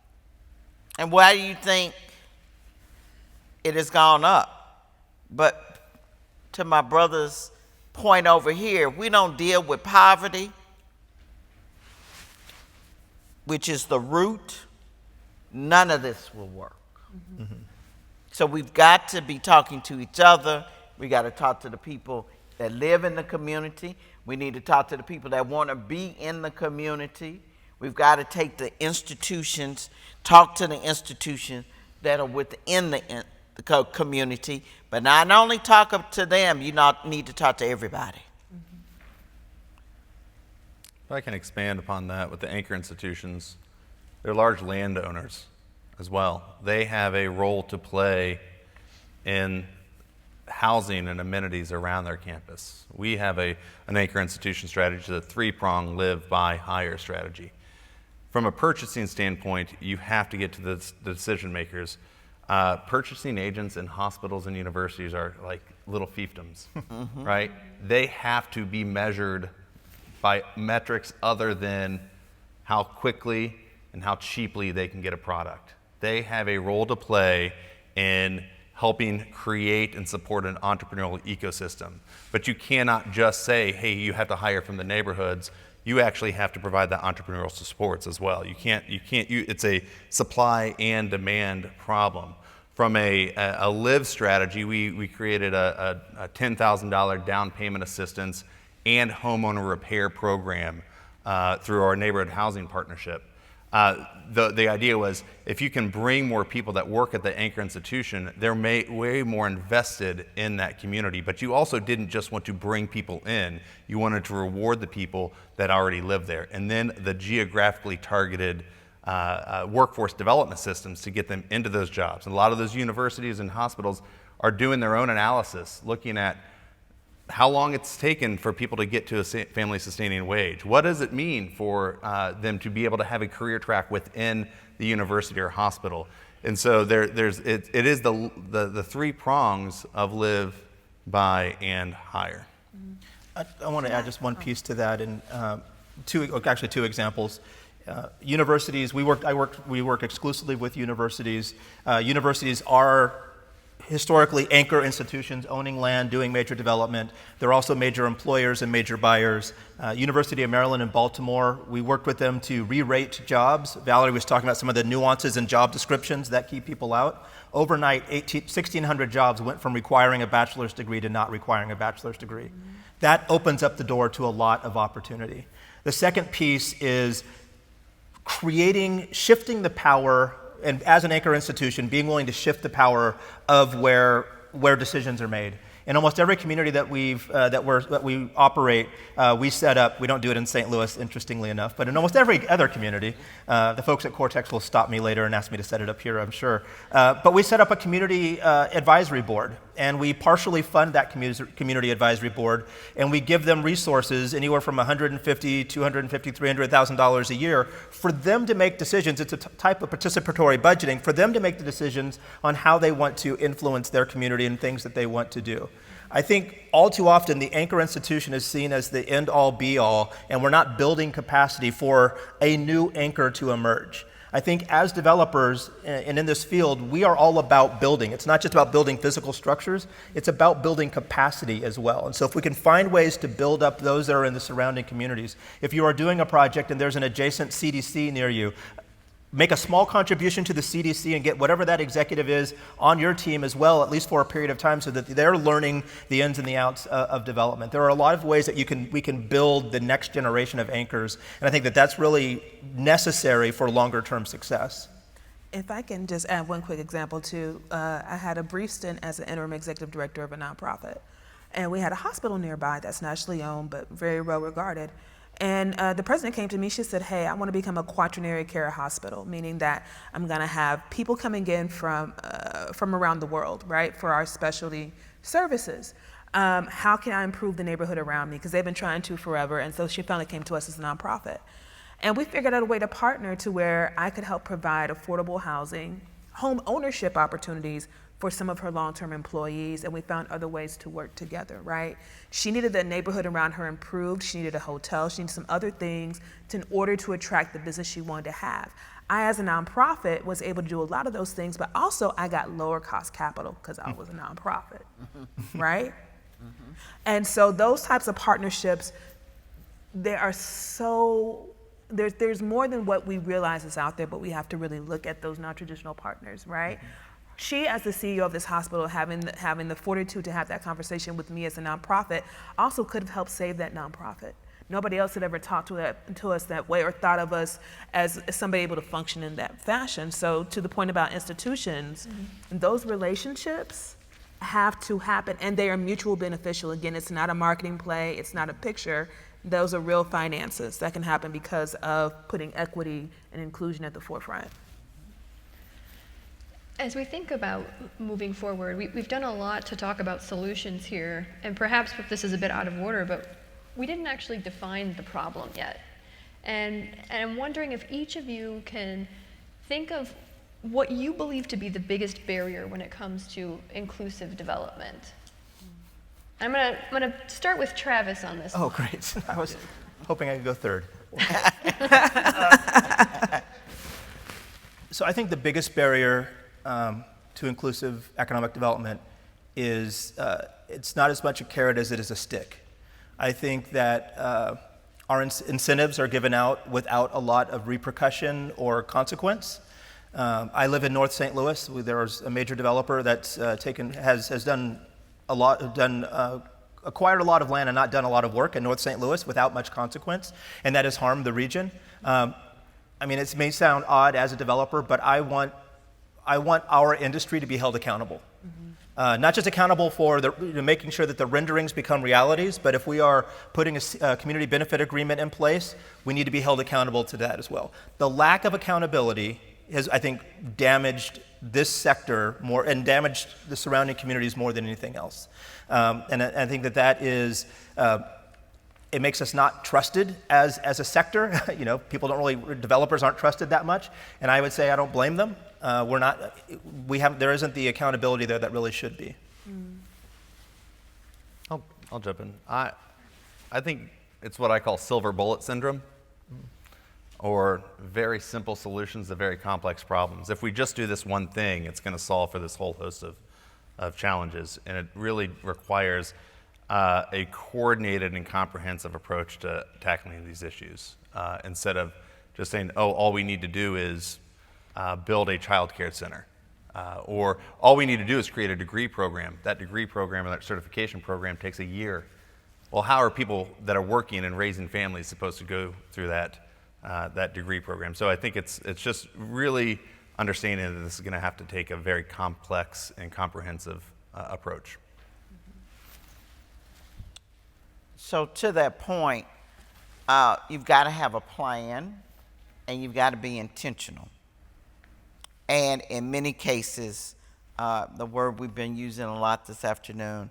And why do you think it has gone up? But to my brother's point over here, we don't deal with poverty, which is the root, none of this will work. Mm-hmm. So we've got to be talking to each other We got to talk to the people that live in the community. We need to talk to the people that want to be in the community. We've got to take the institutions, talk to the institutions that are within the community, but not only talk up to them, you need to talk to everybody. If I can expand upon that with the anchor institutions, they're large landowners as well. They have a role to play in housing and amenities around their campus. We have an anchor institution strategy, the three-prong live, buy, hire strategy. From a purchasing standpoint, you have to get to the decision makers. Purchasing agents in hospitals and universities are like little fiefdoms, right? They have to be measured by metrics other than how quickly and how cheaply they can get a product. They have a role to play in helping create and support an entrepreneurial ecosystem. But you cannot just say, hey, you have to hire from the neighborhoods. You actually have to provide that entrepreneurial support as well. It's a supply and demand problem. From a live strategy, we created a $10,000 down payment assistance and homeowner repair program through our neighborhood housing partnership. The idea was if you can bring more people that work at the anchor institution, they're way more invested in that community. But you also didn't just want to bring people in, you wanted to reward the people that already live there. And then the geographically targeted workforce development systems to get them into those jobs. And a lot of those universities and hospitals are doing their own analysis, looking at how long it's taken for people to get to a family sustaining wage. What does it mean for them to be able to have a career track within the university or hospital? And so it is the three prongs of live, buy, and hire. I want to add just one piece to that, and two examples. Universities, we work exclusively with universities. Universities are historically anchor institutions owning land, doing major development. They're also major employers and major buyers. University of Maryland in Baltimore, we worked with them to re-rate jobs. Valerie was talking about some of the nuances in job descriptions that keep people out. Overnight, 1,600 jobs went from requiring a bachelor's degree to not requiring a bachelor's degree. That opens up the door to a lot of opportunity. The second piece is shifting the power, and as an anchor institution, being willing to shift the power of where decisions are made. In almost every community that we operate, we set up. We don't do it in St. Louis, interestingly enough, but in almost every other community, the folks at Cortex will stop me later and ask me to set it up here, I'm sure. But we set up a community advisory board, and we partially fund that community advisory board, and we give them resources anywhere from $150,000, $250,000, $300,000 a year for them to make decisions. It's a type of participatory budgeting for them to make the decisions on how they want to influence their community and things that they want to do. I think all too often the anchor institution is seen as the end-all be-all, and we're not building capacity for a new anchor to emerge. I think as developers and in this field, we are all about building. It's not just about building physical structures, it's about building capacity as well. And so if we can find ways to build up those that are in the surrounding communities, if you are doing a project and there's an adjacent CDC near you, make a small contribution to the CDC and get whatever that executive is on your team as well, at least for a period of time, so that they're learning the ins and the outs of development. There are a lot of ways that we can build the next generation of anchors, and I think that that's really necessary for longer term success. If I can just add one quick example too, I had a brief stint as an interim executive director of a nonprofit, and we had a hospital nearby that's nationally owned but very well regarded. And the president came to me, she said, hey, I want to become a quaternary care hospital, meaning that I'm going to have people coming in from around the world, right, for our specialty services. How can I improve the neighborhood around me? Because they've been trying to forever, and so she finally came to us as a nonprofit. And we figured out a way to partner to where I could help provide affordable housing, home ownership opportunities for some of her long-term employees, and we found other ways to work together, right? She needed the neighborhood around her improved, she needed a hotel, she needed some other things in order to attract the business she wanted to have. I, as a nonprofit, was able to do a lot of those things, but also I got lower cost capital because I was a nonprofit, right? And so those types of partnerships, there's more than what we realize is out there, but we have to really look at those non-traditional partners, right? She, as the CEO of this hospital, having the fortitude to have that conversation with me as a nonprofit, also could have helped save that nonprofit. Nobody else had ever talked to us that way or thought of us as somebody able to function in that fashion. So to the point about institutions, those relationships have to happen, and they are mutual beneficial. Again, it's not a marketing play, it's not a picture. Those are real finances that can happen because of putting equity and inclusion at the forefront. As we think about moving forward, we've done a lot to talk about solutions here, and perhaps this is a bit out of order, but we didn't actually define the problem yet. And I'm wondering if each of you can think of what you believe to be the biggest barrier when it comes to inclusive development. I'm gonna start with Travis on this. Oh, great. I was hoping I could go third. So I think the biggest barrier to inclusive economic development is it's not as much a carrot as it is a stick. I think that our incentives are given out without a lot of repercussion or consequence. I live in North St. Louis. There's a major developer that's acquired a lot of land and not done a lot of work in North St. Louis without much consequence, and that has harmed the region. I mean, it may sound odd as a developer, but I want our industry to be held accountable. Not just accountable for making sure that the renderings become realities, but if we are putting a community benefit agreement in place, we need to be held accountable to that as well. The lack of accountability has, I think, damaged this sector more and damaged the surrounding communities more than anything else. And I think that is, it makes us not trusted as a sector. Developers aren't trusted that much, and I would say I don't blame them. There isn't the accountability there that really should be. I'll jump in. I think it's what I call silver bullet syndrome, or very simple solutions to very complex problems. If we just do this one thing, it's going to solve for this whole host of challenges, and it really requires a coordinated and comprehensive approach to tackling these issues, instead of just saying, oh, all we need to do is build a child care center, or all we need to do is create a degree program. That degree program or that certification program takes a year. Well, how are people that are working and raising families supposed to go through that degree program? So I think it's just really understanding that this is going to have to take a very complex and comprehensive approach. So to that point, you've got to have a plan, and you've got to be intentional. And in many cases, the word we've been using a lot this afternoon,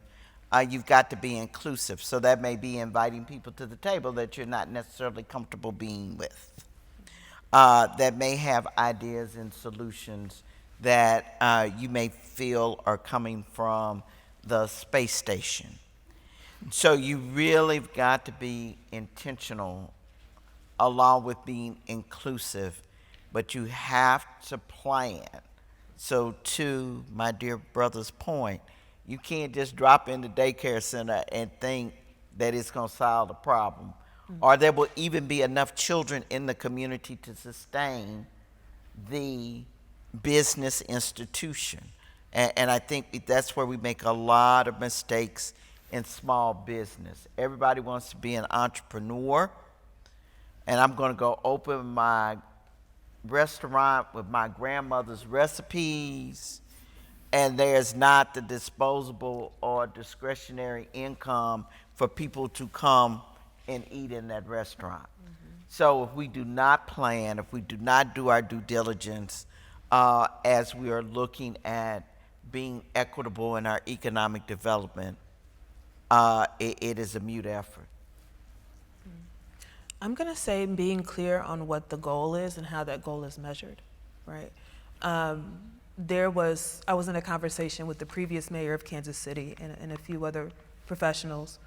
you've got to be inclusive. So that may be inviting people to the table that you're not necessarily comfortable being with, that may have ideas and solutions that you may feel are coming from the space station. So you really have got to be intentional along with being inclusive, but you have to plan. So to my dear brother's point, you can't just drop in the daycare center and think that it's going to solve the problem, or there will even be enough children in the community to sustain the business institution. And I think that's where we make a lot of mistakes in small business. Everybody wants to be an entrepreneur, and I'm going to go open my restaurant with my grandmother's recipes, and there's not the disposable or discretionary income for people to come and eat in that restaurant. So if we do not plan, if we do not do our due diligence as we are looking at being equitable in our economic development, it is a mute effort. I'm going to say being clear on what the goal is and how that goal is measured, right? I was in a conversation with the previous mayor of Kansas City and a few other professionals,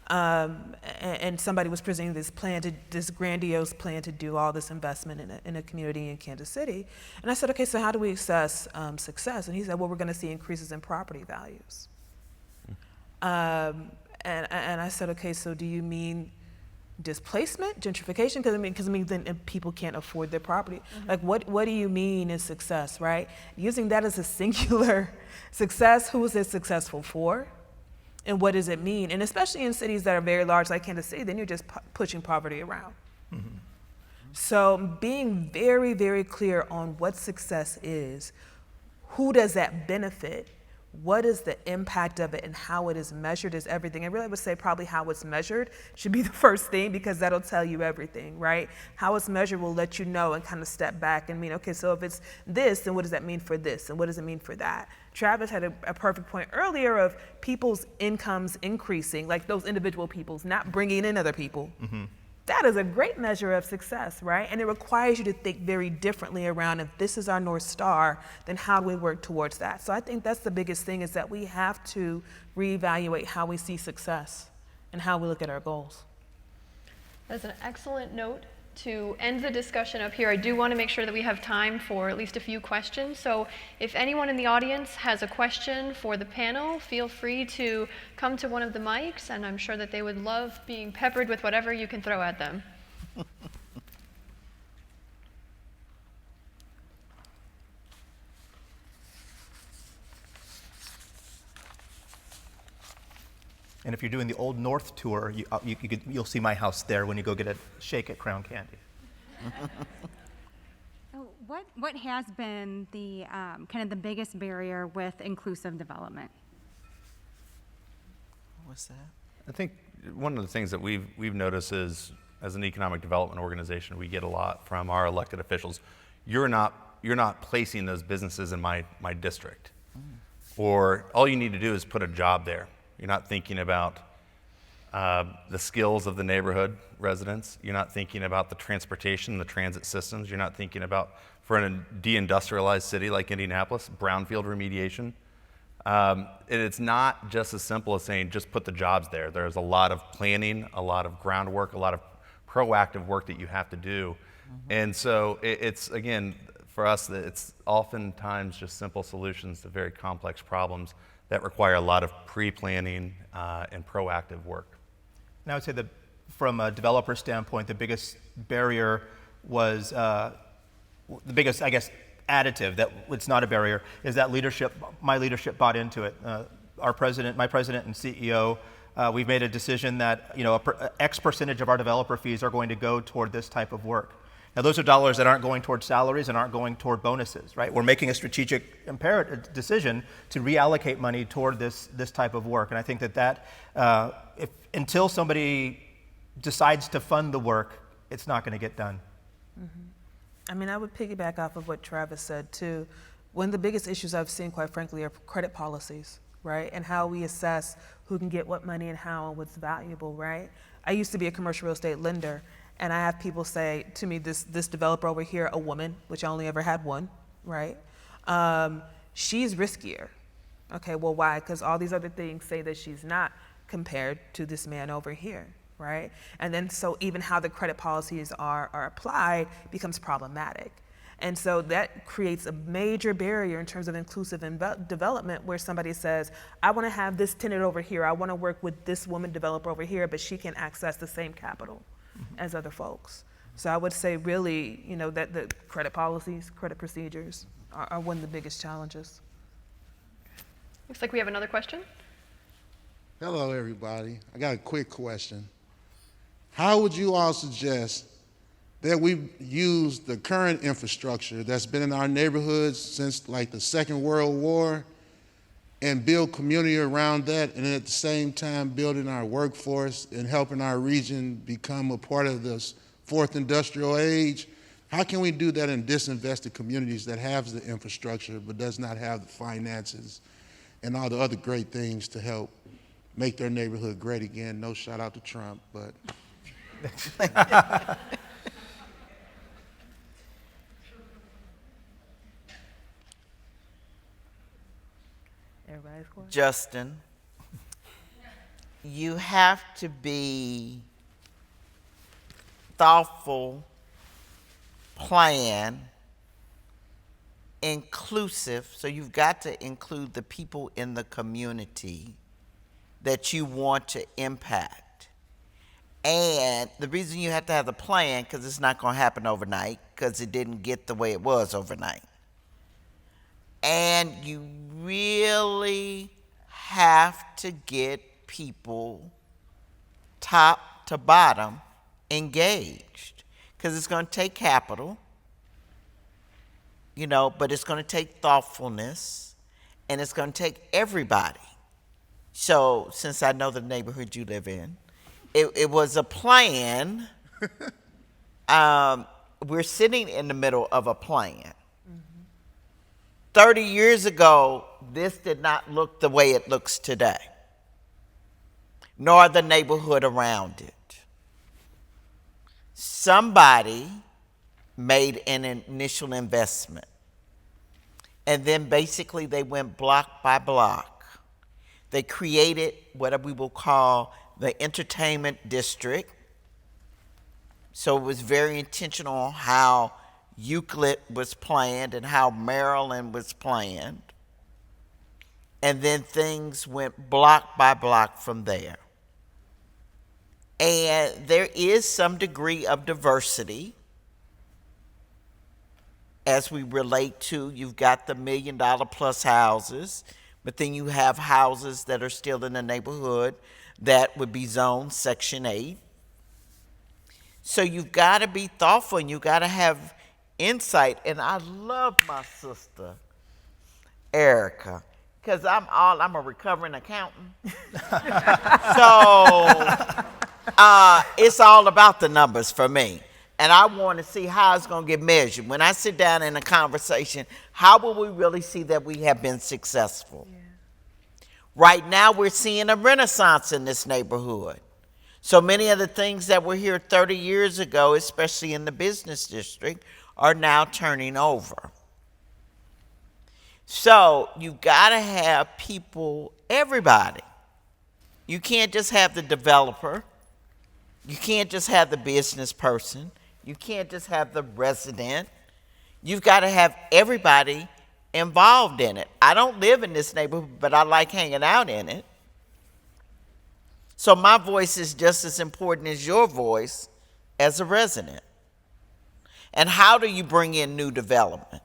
and somebody was presenting this grandiose plan to do all this investment in a community in Kansas City. And I said, okay, so how do we assess success? And he said, well, we're going to see increases in property values. And I said, okay, so do you mean displacement, gentrification, because then people can't afford their property. Like, what do you mean is success, right? Using that as a singular success, who is it successful for? And what does it mean? And especially in cities that are very large, like Kansas City, then you're just pushing poverty around. So being very, very clear on what success is, who does that benefit, what is the impact of it, and how it is measured is everything. I really would say probably how it's measured should be the first thing, because that'll tell you everything, right? How it's measured will let you know and kind of step back and mean, okay, so if it's this, then what does that mean for this? And what does it mean for that? Travis had a perfect point earlier of people's incomes increasing, like those individual people's, not bringing in other people. That is a great measure of success, right? And it requires you to think very differently around, if this is our North Star, then how do we work towards that? So I think that's the biggest thing, is that we have to reevaluate how we see success and how we look at our goals. That's an excellent note to end the discussion up here. I do want to make sure that we have time for at least a few questions. So if anyone in the audience has a question for the panel, feel free to come to one of the mics, and I'm sure that they would love being peppered with whatever you can throw at them. And if you're doing the Old North tour, you'll see my house there when you go get a shake at Crown Candy. What has been the kind of the biggest barrier with inclusive development? What's that? I think one of the things that we've noticed is, as an economic development organization, we get a lot from our elected officials. You're not placing those businesses in my district, or all you need to do is put a job there. You're not thinking about the skills of the neighborhood residents. You're not thinking about the transportation, the transit systems. You're not thinking about, for a deindustrialized city like Indianapolis, brownfield remediation. And it's not just as simple as saying just put the jobs there. There's a lot of planning, a lot of groundwork, a lot of proactive work that you have to do. And so it's, again, for us, it's oftentimes just simple solutions to very complex problems that require a lot of pre-planning and proactive work. And I would say that from a developer standpoint, the biggest barrier was, the biggest, I guess, additive, that it's not a barrier, is that my leadership bought into it. My president and CEO, we've made a decision that, X percentage of our developer fees are going to go toward this type of work. Now, those are dollars that aren't going toward salaries and aren't going toward bonuses, right? We're making a strategic imperative decision to reallocate money toward this type of work. And I think that until somebody decides to fund the work, it's not going to get done. I mean, I would piggyback off of what Travis said too. One of the biggest issues I've seen, quite frankly, are credit policies, right? And how we assess who can get what money and how and what's valuable, right? I used to be a commercial real estate lender, and I have people say to me, this developer over here, a woman, which I only ever had one, right? She's riskier. Okay, well, why? Because all these other things say that she's not, compared to this man over here, right? And then so even how the credit policies are applied becomes problematic. And so that creates a major barrier in terms of inclusive development, where somebody says, I want to have this tenant over here, I want to work with this woman developer over here, but she can access the same capital as other folks. So I would say really, that the credit policies, credit procedures are one of the biggest challenges. Looks like we have another question. Hello, everybody. I got a quick question. How would you all suggest that we use the current infrastructure that's been in our neighborhoods since like the Second World War and build community around that, and at the same time building our workforce and helping our region become a part of this fourth industrial age? How can we do that in disinvested communities that have the infrastructure but does not have the finances and all the other great things to help make their neighborhood great again? No shout out to Trump, but. Everybody's quiet. Justin, you have to be thoughtful, plan, inclusive, so you've got to include the people in the community that you want to impact. And the reason you have to have the plan, because it's not going to happen overnight, because it didn't get the way it was overnight. And you really have to get people top to bottom engaged, because it's going to take capital, but it's going to take thoughtfulness, and it's going to take everybody. So since I know the neighborhood you live in, it was a plan. We're sitting in the middle of a plan. 30 years ago, this did not look the way it looks today, nor the neighborhood around it. Somebody made an initial investment, and then basically they went block by block. They created what we will call the entertainment district. So it was very intentional on how Euclid was planned and how Maryland was planned. And then things went block by block from there. And there is some degree of diversity as we relate to, you've got the $1 million plus houses, but then you have houses that are still in the neighborhood that would be zoned Section 8. So you've got to be thoughtful and you've got to have insight. And I love my sister, Erica, because I'm a recovering accountant. So it's all about the numbers for me. And I want to see how it's going to get measured. When I sit down in a conversation, how will we really see that we have been successful? Yeah. Right now, we're seeing a renaissance in this neighborhood. So many of the things that were here 30 years ago, especially in the business district, are now turning over. So you've got to have people, everybody. You can't just have the developer. You can't just have the business person. You can't just have the resident. You've got to have everybody involved in it. I don't live in this neighborhood, but I like hanging out in it. So my voice is just as important as your voice as a resident. And how do you bring in new development?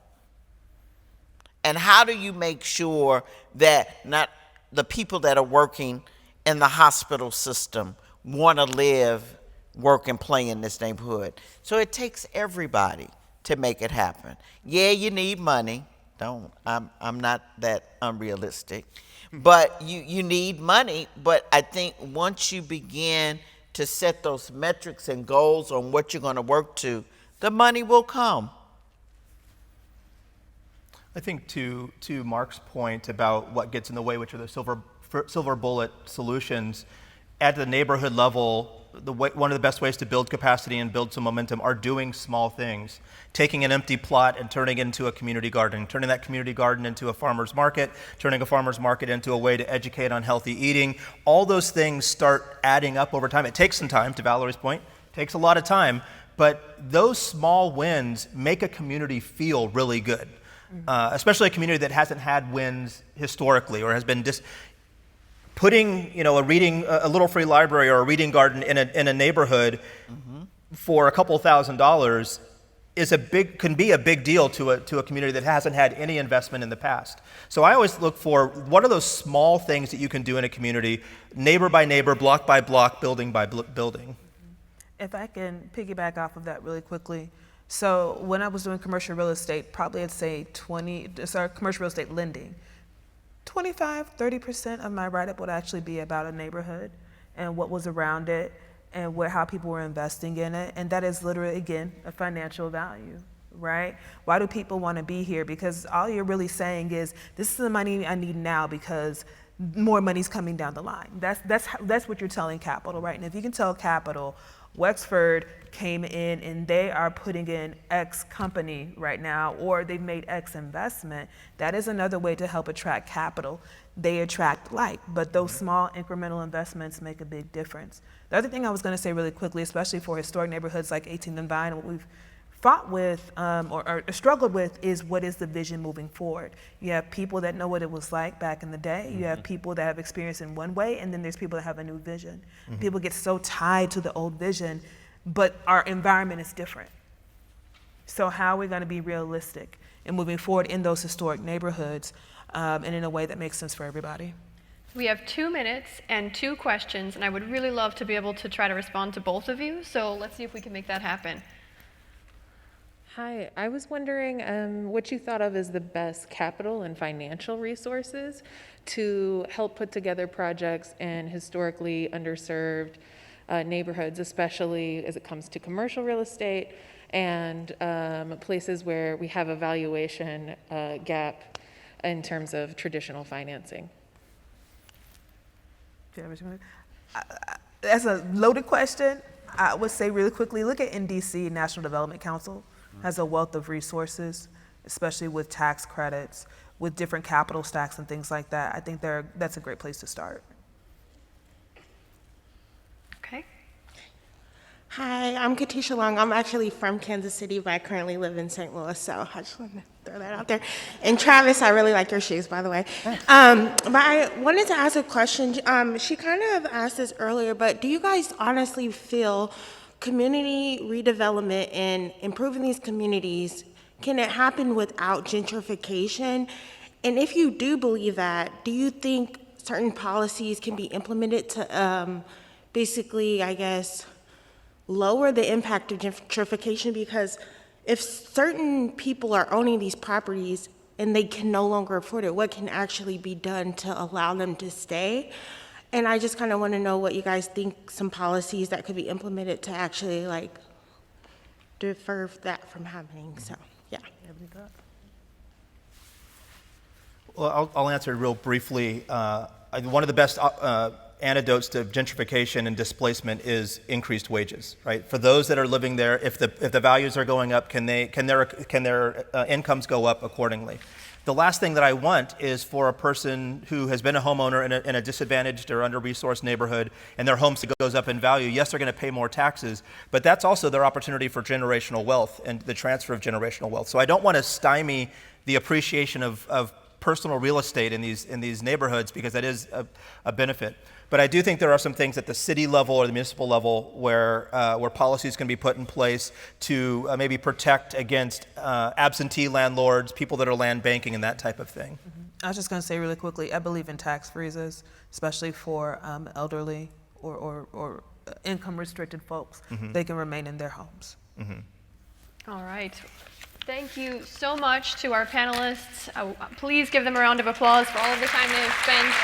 And how do you make sure that not the people that are working in the hospital system want to live, work, and play in this neighborhood? So it takes everybody to make it happen. Yeah, you need money. I'm not that unrealistic. But you need money. But I think once you begin to set those metrics and goals on what you're going to work to, the money will come. I think to Mark's point about what gets in the way, which are the silver bullet solutions, at the neighborhood level, one of the best ways to build capacity and build some momentum are doing small things. Taking an empty plot and turning it into a community garden, turning that community garden into a farmer's market, turning a farmer's market into a way to educate on healthy eating. All those things start adding up over time. It takes some time, to Valerie's point. It takes a lot of time, but those small wins make a community feel really good, especially a community that hasn't had wins historically or has been putting, a little free library or a reading garden in a neighborhood for a couple $1,000s can be a big deal to a community that hasn't had any investment in the past. So I always look for what are those small things that you can do in a community, neighbor by neighbor, block by block, building by building. If I can piggyback off of that really quickly. So when I was doing commercial real estate, probably I'd say commercial real estate lending, 25-30% of my write-up would actually be about a neighborhood and what was around it and how people were investing in it. And that is literally, again, a financial value, right? Why do people want to be here? Because all you're really saying is, this is the money I need now because more money's coming down the line. That's what you're telling capital, right? And if you can tell capital, Wexford came in and they are putting in X company right now, or they've made X investment, that is another way to help attract capital. They attract like, but those small incremental investments make a big difference. The other thing I was going to say really quickly, especially for historic neighborhoods like 18th and Vine, and what we've fought with or struggled with is what is the vision moving forward. You have people that know what it was like back in the day. You have people that have experience in one way, and then there's people that have a new vision. People get so tied to the old vision, but our environment is different. So how are we going to be realistic in moving forward in those historic neighborhoods and in a way that makes sense for everybody? We have 2 minutes and 2 questions, and I would really love to be able to try to respond to both of you. So let's see if we can make that happen. Hi, I was wondering what you thought of as the best capital and financial resources to help put together projects in historically underserved neighborhoods, especially as it comes to commercial real estate and places where we have a valuation gap in terms of traditional financing. That's a loaded question. I would say really quickly, look at NDC, National Development Council, has a wealth of resources, especially with tax credits, with different capital stacks and things like that. I think that's a great place to start. Okay. Hi, I'm Katisha Long. I'm actually from Kansas City, but I currently live in St. Louis, so I just wanted to throw that out there. And Travis, I really like your shoes, by the way. But I wanted to ask a question. She kind of asked this earlier, but do you guys honestly feel community redevelopment and improving these communities, can it happen without gentrification? And if you do believe that, do you think certain policies can be implemented to basically, I guess, lower the impact of gentrification? Because if certain people are owning these properties and they can no longer afford it, what can actually be done to allow them to stay? And I just kind of want to know what you guys think, some policies that could be implemented to actually like defer that from happening. So, yeah. Well, I'll answer real briefly. One of the best antidotes to gentrification and displacement is increased wages, right? For those that are living there, if the values are going up, can their incomes go up accordingly? The last thing that I want is for a person who has been a homeowner in a disadvantaged or under-resourced neighborhood and their home goes up in value. Yes, they're going to pay more taxes, but that's also their opportunity for generational wealth and the transfer of generational wealth. So I don't want to stymie the appreciation of personal real estate in these neighborhoods, because that is a benefit. But I do think there are some things at the city level or the municipal level where policies can be put in place to maybe protect against absentee landlords, people that are land banking, and that type of thing. I was just going to say really quickly, I believe in tax freezes, especially for elderly or income restricted folks. They can remain in their homes. All right. Thank you so much to our panelists. Please give them a round of applause for all of the time they have spent